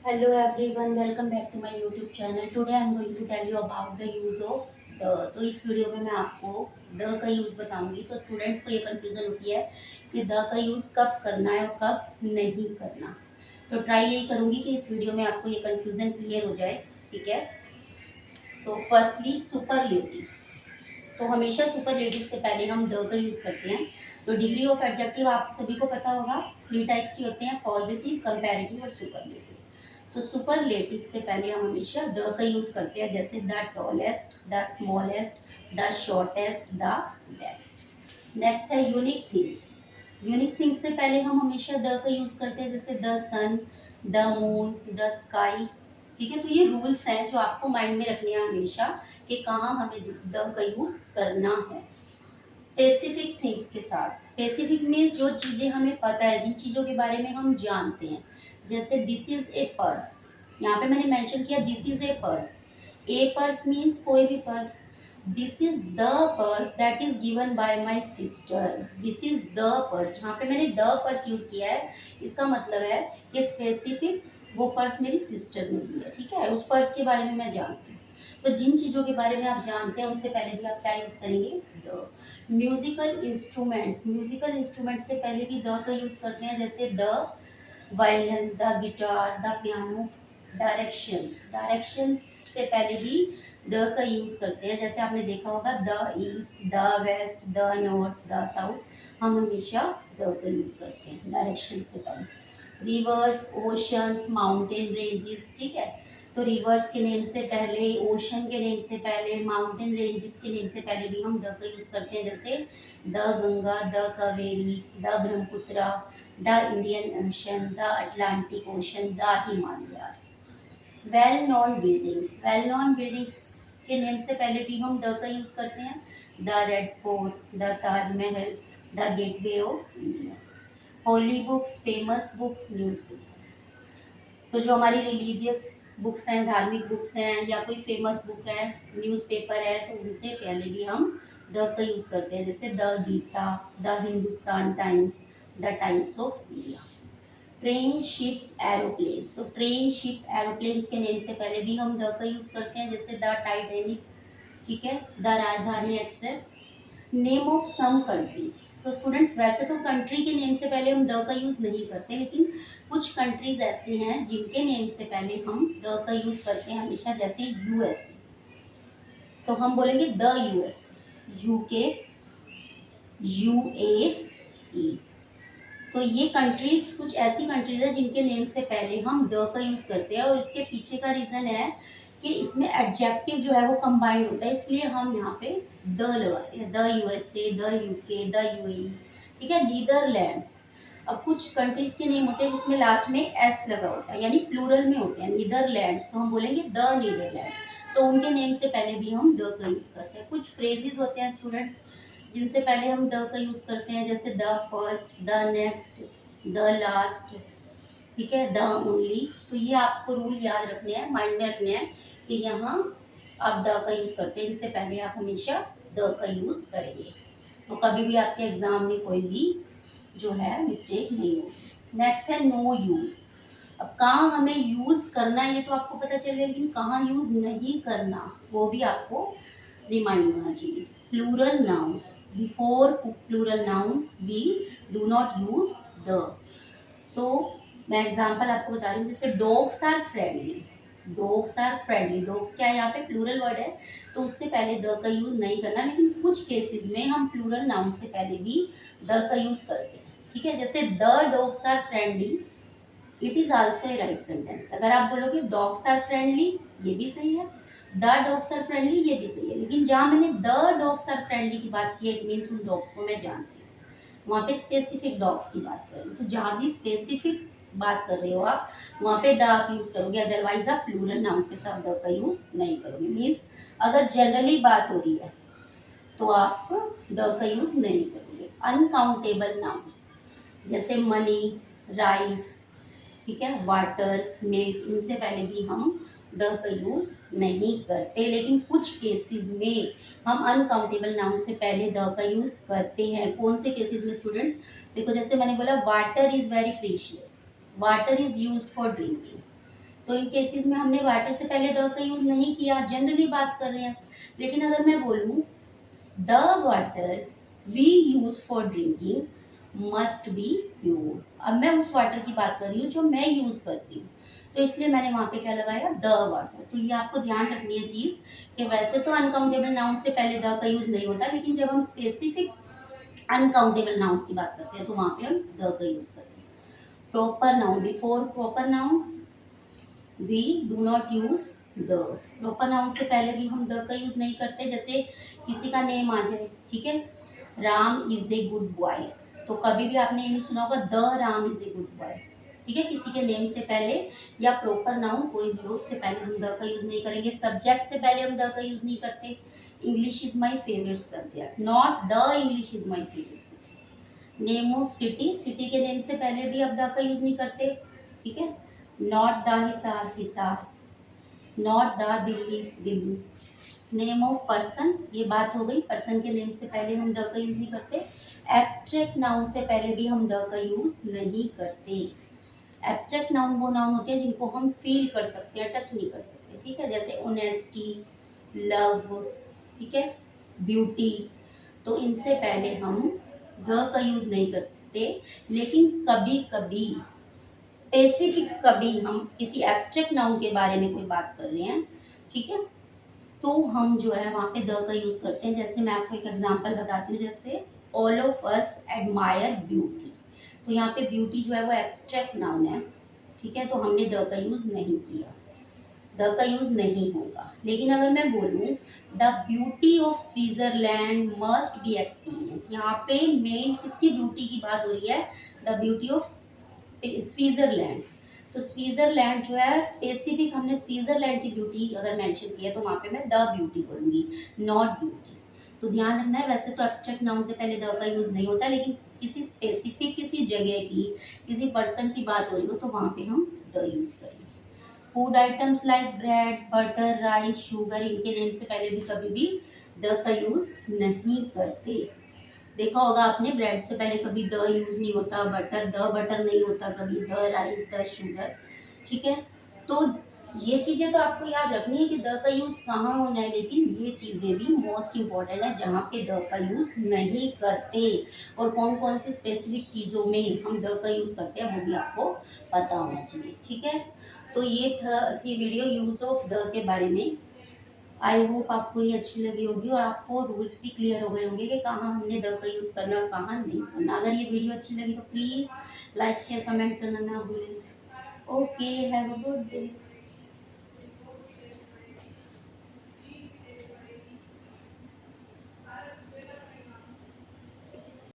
Hello everyone, welcome back to my YouTube channel. Today I am going to tell you about the use of the। तो इस video में मैं आपको the का use बताऊंगी। तो स्टूडेंट्स को ये कंफ्यूजन होती है कि द का यूज़ कब करना है और कब नहीं करना। तो ट्राई यही करूंगी कि इस वीडियो में आपको ये कंफ्यूजन क्लियर हो जाए। ठीक है, तो फर्स्टली सुपरलेटिव्स। तो हमेशा सुपरलेटिव से पहले हम द का यूज़ करते हैं। तो डिग्री ऑफ एडजेक्टिव आप सभी को पता होगा, 3 टाइप्स के होते हैं, पॉजिटिव, कंपैरेटिव और सुपरलेटिव। तो सुपरलेटिव से पहले हम हमेशा द का यूज करते हैं, जैसे the tallest, the smallest, the shortest, the best. Next है यूनिक थिंग्स। यूनिक थिंग्स से पहले हम हमेशा द का यूज करते हैं, जैसे the sun, the moon, the sky. ठीक है, तो ये रूल्स हैं जो आपको माइंड में रखने हैं हमेशा कि कहाँ हमें द का यूज करना है। स्पेसिफिक थिंग्स के साथ, स्पेसिफिक मीन्स जो चीज़ें हमें पता है, जिन चीज़ों के बारे में हम जानते हैं, जैसे दिस इज ए पर्स। यहाँ पे मैंने मेंशन किया this is a purse. A purse means कोई भी purse. This is the purse that is given by my sister. This is the purse, जहाँ पे मैंने द पर्स यूज किया है, इसका मतलब है कि स्पेसिफिक वो पर्स मेरी सिस्टर ने दी है। ठीक है, उस पर्स के बारे में मैं जानती हूँ। तो जिन चीज़ों के बारे में आप जानते हैं उनसे पहले भी आप क्या यूज़ करेंगे, the. Musical instruments, musical instrument से पहले भी द का यूज़ करते हैं, जैसे the violin, the guitar, the piano. Directions, directions से पहले भी द का यूज़ करते हैं, जैसे आपने देखा होगा the east, the west, the north, the south. हम हमेशा द का यूज़ करते हैं डायरेक्शन से पहले। Reverse, oceans, mountain ranges. ठीक है, तो रिवर्स के नेम से पहले, ओशन के नेम से पहले, माउंटेन रेंजेस के नेम से पहले भी हम द का यूज़ करते हैं, जैसे the Ganga, the Kaveri, the Brahmaputra, the Indian ocean, the Atlantic ocean, the Himalayas. Well known buildings, well known buildings के नेम से पहले भी हम द का यूज़ करते हैं, the red fort, the Taj Mahal, the gateway of India. Holy books, famous books, news book. तो जो हमारी रिलीजियस बुक्स हैं, धार्मिक बुक्स हैं, या कोई फेमस बुक है, न्यूज़पेपर है, तो उनसे पहले भी हम द का यूज़ करते हैं, जैसे the Gita, the Hindustan Times, the Times of India. Train, ships, aeroplanes. तो ट्रेन, शिप, एरोप्लेन्स के नेम से पहले भी हम द का यूज़ करते हैं, जैसे द टाइटैनिक। ठीक है, the Rajdhani Express. Name of some countries. तो स्टूडेंट्स, वैसे तो कंट्री के नेम से पहले हम द का यूज़ नहीं करते, लेकिन कुछ कंट्रीज ऐसी हैं जिनके नेम से पहले हम द का यूज़ करते हैं हमेशा, जैसे यूएसए। तो हम बोलेंगे द यूएस। UK, UAE. तो ये कंट्रीज कुछ ऐसी कंट्रीज है जिनके नेम से पहले हम द का यूज़ करते हैं, और इसके पीछे का रीज़न है कि इसमें एडजेक्टिव जो है वो कंबाइन होता है, इसलिए हम यहाँ पे द लगाते हैं। The USA, the UK, the UAE. ठीक है, नीदरलैंड्स। अब कुछ कंट्रीज के नेम होते हैं जिसमें लास्ट में एस लगा होता है, यानी प्लूरल में होते हैं, नीदरलैंड्स, तो हम बोलेंगे द नीदरलैंड्स। तो उनके नेम से पहले भी हम द का यूज़ करते हैं। कुछ फ्रेजेस होते हैं स्टूडेंट्स जिनसे पहले हम द का यूज़ करते हैं, जैसे the first, the next, the last. ठीक है, द ओनली। तो ये आपको रूल याद रखने हैं, माइंड में रखने हैं कि यहाँ आप द का यूज़ करते हैं, इससे पहले आप हमेशा द का यूज़ करेंगे, तो कभी भी आपके एग्जाम में कोई भी जो है मिस्टेक नहीं होगी। नेक्स्ट है नो यूज़। अब कहाँ हमें यूज़ करना है ये तो आपको पता चल गया, लेकिन कहाँ यूज़ नहीं करना वो भी आपको रिमाइंड होना चाहिए। Plural nouns, before plural nouns we do not use the. तो मैं एग्जांपल आपको बता रही हूँ, जैसे dogs are friendly. Dogs are friendly, dogs क्या है, यहाँ पे प्लूरल वर्ड है, तो उससे पहले द का यूज नहीं करना, लेकिन कुछ केसेस में हम प्लूरल नाउन से पहले भी द का यूज करते हैं। ठीक है, जैसे the dogs are friendly, it is also a right sentence. अगर आप बोलोगे डॉग्स आर फ्रेंडली, ये भी सही है, द डॉग्स आर फ्रेंडली, ये भी सही है, लेकिन जहाँ मैंने द डॉग्स आर फ्रेंडली की बात की है, इट मीन्स उन डॉग्स को मैं जानती हूँ, वहाँ पे स्पेसिफिक डॉग्स की बात कर रही हूँ। तो जहाँ भी स्पेसिफिक बात कर रहे हो आप, वहाँ पे द आप यूज करोगे, अदरवाइज आप प्लूरल नाउन्स के साथ द का यूज नहीं करोगे। मीन्स अगर जनरली बात हो रही है तो आप द का यूज नहीं करोगे। अनकाउंटेबल नाउन्स, जैसे मनी, राइस, ठीक है, वाटर, मिल्क, इनसे पहले भी हम द का यूज नहीं करते, लेकिन कुछ केसेस में हम अनकाउंटेबल नाउन से पहले द का यूज करते हैं। कौन से केसेस में स्टूडेंट्स, देखो जैसे मैंने बोला water is very precious, water is used for drinking. तो इन केसेस में हमने वाटर से पहले द का यूज नहीं किया, जनरली बात कर रहे हैं। लेकिन अगर मैं बोलूं the water we use for drinking must be pure, अब मैं उस वाटर की बात कर रही हूँ जो मैं यूज करती हूँ, तो इसलिए मैंने वहां पे क्या लगाया, द वाटर। तो ये आपको ध्यान रखनी है चीज कि वैसे तो अनकाउंटेबल नाउन से पहले द का यूज नहीं होता, लेकिन जब हम स्पेसिफिक अनकाउंटेबल नाउन्स की बात करते हैं तो वहां पे हम द का यूज करते हैं। Proper noun, before proper nouns we do not use the. Proper noun से पहले भी हम द का यूज नहीं करते। जैसे किसी का नेम आ जाए, ठीक है, Ram is a good boy, तो कभी भी आपने ये नहीं सुना होगा the Ram is a good boy, ठीक है। किसी के नेम से पहले या प्रॉपर नाउन कोई भी हो उससे पहले हम द का यूज नहीं करेंगे। सब्जेक्ट से पहले हम द का यूज नहीं करते। English is my favourite subject, not the English is my favourite subject. Name of city, city के नेम से पहले भी अब द का यूज नहीं करते, ठीक है। Not the Hisar, Hisar. Not the Delhi, Delhi. Name of person, ये बात हो गई, पर्सन के नेम से पहले हम द का यूज नहीं करते। एब्स्ट्रैक्ट नाउन से पहले भी हम द का यूज नहीं करते। एब्स्ट्रैक्ट नाउन वो नाउन होते हैं जिनको हम फील कर सकते हैं, टच नहीं कर सकते, ठीक है। जैसे ऑनेस्टी, लव, ठीक है, ब्यूटी, तो इनसे पहले हम द का यूज नहीं करते। लेकिन कभी कभी स्पेसिफिक कभी हम किसी एब्स्ट्रैक्ट नाउन के बारे में कोई बात कर रहे हैं, ठीक है, तो हम जो है वहाँ पे द का यूज करते हैं। जैसे मैं आपको एक एग्जांपल बताती हूँ, जैसे all of us admire beauty, तो यहाँ पे ब्यूटी जो है वो एब्स्ट्रैक्ट नाउन है, ठीक है, तो हमने द का यूज नहीं किया, द का यूज नहीं होगा। लेकिन अगर मैं बोलूँ the beauty of Switzerland must be experience, यहाँ पे मेन किसकी ब्यूटी की बात हो रही है, द ब्यूटी ऑफ स्विट्जरलैंड। तो स्विट्जरलैंड जो है स्पेसिफिक, हमने स्विट्जरलैंड की ब्यूटी अगर मेंशन किया तो वहां पे मैं द ब्यूटी बोलूंगी, नॉट ब्यूटी। तो ध्यान रखना है, वैसे तो एब्स्ट्रैक्ट नाउन से पहले द का यूज नहीं होता, लेकिन किसी स्पेसिफिक किसी जगह की किसी पर्सन की बात हो रही हो तो वहां पे हम द यूज करेंगे। Food items like bread, butter, rice, sugar, इनके नेम से पहले भी कभी भी द का यूज नहीं करते। देखा होगा आपने, ब्रेड से पहले कभी द यूज नहीं होता, बटर द बटर नहीं होता कभी, द राइस, द शुगर, ठीक है। तो ये चीजें तो आपको याद रखनी है कि द का यूज कहाँ होना है, लेकिन ये चीजें भी मोस्ट इंपॉर्टेंट है जहाँ पे द का यूज नहीं करते, और कौन कौन सी स्पेसिफिक चीजों में हम द का यूज करते हैं वो भी आपको पता होना चाहिए, ठीक है। तो ये थी वीडियो यूज ऑफ द के बारे में। आई होप आपको ये अच्छी लगी होगी और आपको रूल्स भी क्लियर हो गए होंगे कि कहाँ हमने द का यूज़ करना है, कहाँ नहीं करना। अगर ये वीडियो अच्छी लगी तो प्लीज़ लाइक शेयर कमेंट करना ना भूलें। Okay, have a good day.